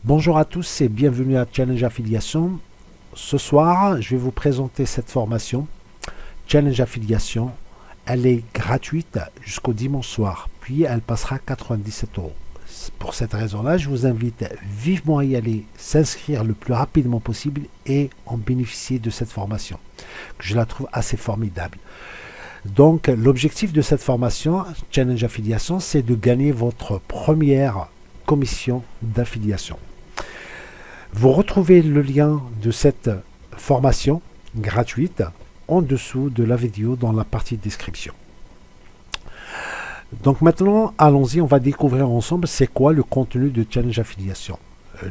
Bonjour à tous et bienvenue à Challenge Affiliation. Ce soir, je vais vous présenter cette formation Challenge Affiliation. Elle est gratuite jusqu'au dimanche soir, puis elle passera 97 euros. Pour cette raison-là, je vous invite vivement à y aller, s'inscrire le plus rapidement possible et en bénéficier de cette formation, que je la trouve assez formidable. Donc, l'objectif de cette formation, Challenge Affiliation, c'est de gagner votre première commission d'affiliation. Vous retrouvez le lien de cette formation gratuite en dessous de la vidéo dans la partie description. Donc maintenant, allons-y, on va découvrir ensemble c'est quoi le contenu de Challenge Affiliation.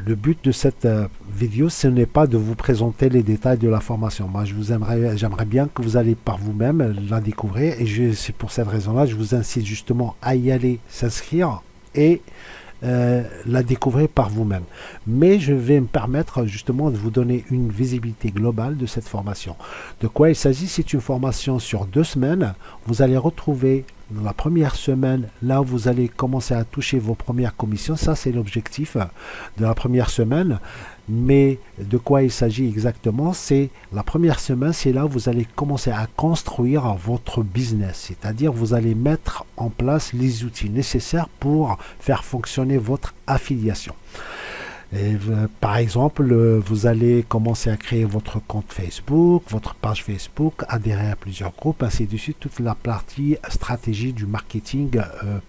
Le but de cette vidéo, ce n'est pas de vous présenter les détails de la formation. Moi, j'aimerais bien que vous allez par vous-même la découvrir et c'est pour cette raison-là, je vous incite justement à y aller, s'inscrire et la découvrir par vous-même. Mais je vais me permettre justement de vous donner une visibilité globale de cette formation. De quoi il s'agit? C'est une formation sur 2 semaines. Vous allez retrouver dans la première semaine, là où vous allez commencer à toucher vos premières commissions. Ça, c'est l'objectif de la première semaine. Mais de quoi il s'agit exactement? C'est la première semaine, c'est là où vous allez commencer à construire votre business. C'est-à-dire, vous allez mettre en place les outils nécessaires pour faire fonctionner votre affiliation. Et, par exemple, vous allez commencer à créer votre compte Facebook, votre page Facebook, adhérer à plusieurs groupes, ainsi de suite, toute la partie stratégie du marketing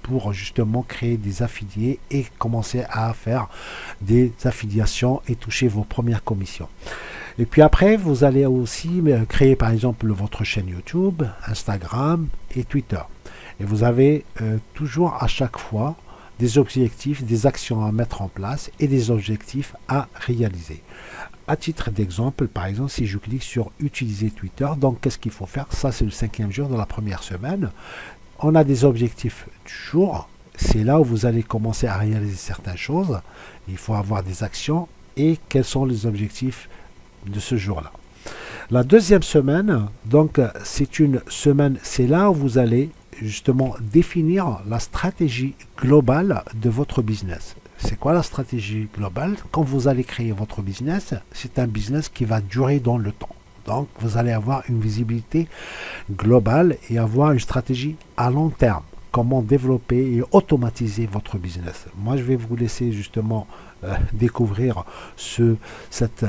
pour justement créer des affiliés et commencer à faire des affiliations et toucher vos premières commissions. Et puis après, vous allez aussi créer par exemple votre chaîne YouTube, Instagram et Twitter. Et vous avez toujours à chaque fois des objectifs, des actions à mettre en place et des objectifs à réaliser. À titre d'exemple, par exemple, si je clique sur utiliser Twitter, donc qu'est-ce qu'il faut faire? Ça, c'est le 5e jour de la première semaine. On a des objectifs du jour. C'est là où vous allez commencer à réaliser certaines choses. Il faut avoir des actions et quels sont les objectifs de ce jour-là. La deuxième semaine, donc c'est une semaine, c'est là où vous allez justement définir la stratégie globale de votre business. C'est quoi la stratégie globale? Quand vous allez créer votre business, c'est un business qui va durer dans le temps. Donc, vous allez avoir une visibilité globale et avoir une stratégie à long terme. Comment développer et automatiser votre business. Moi, je vais vous laisser justement découvrir cette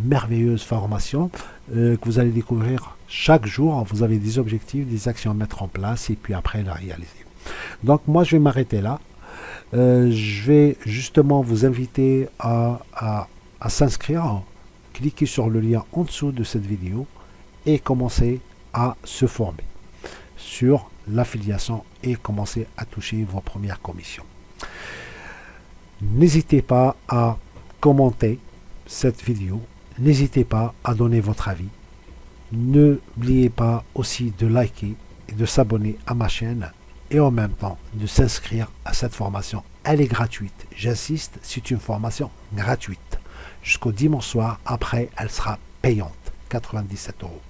merveilleuse formation que vous allez découvrir chaque jour. Vous avez des objectifs, des actions à mettre en place et puis après la réaliser. Donc, moi, je vais m'arrêter là. Je vais justement vous inviter à s'inscrire. Cliquez sur le lien en dessous de cette vidéo et commencez à se former sur l'affiliation et commencer à toucher vos premières commissions. N'hésitez pas à commenter cette vidéo, n'hésitez pas à donner votre avis, n'oubliez pas aussi de liker et de s'abonner à ma chaîne et en même temps de s'inscrire à cette formation. Elle est gratuite, j'insiste, c'est une formation gratuite. Jusqu'au dimanche soir, après elle sera payante, 97 euros.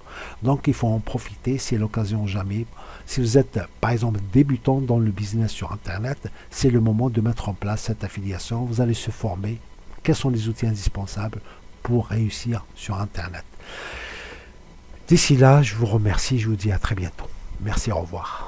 Donc il faut en profiter, c'est l'occasion jamais. Si vous êtes par exemple débutant dans le business sur internet, c'est le moment de mettre en place cette affiliation. Vous allez se former. Quels sont les outils indispensables pour réussir sur internet? D'ici là, je vous remercie, je vous dis à très bientôt. Merci, au revoir.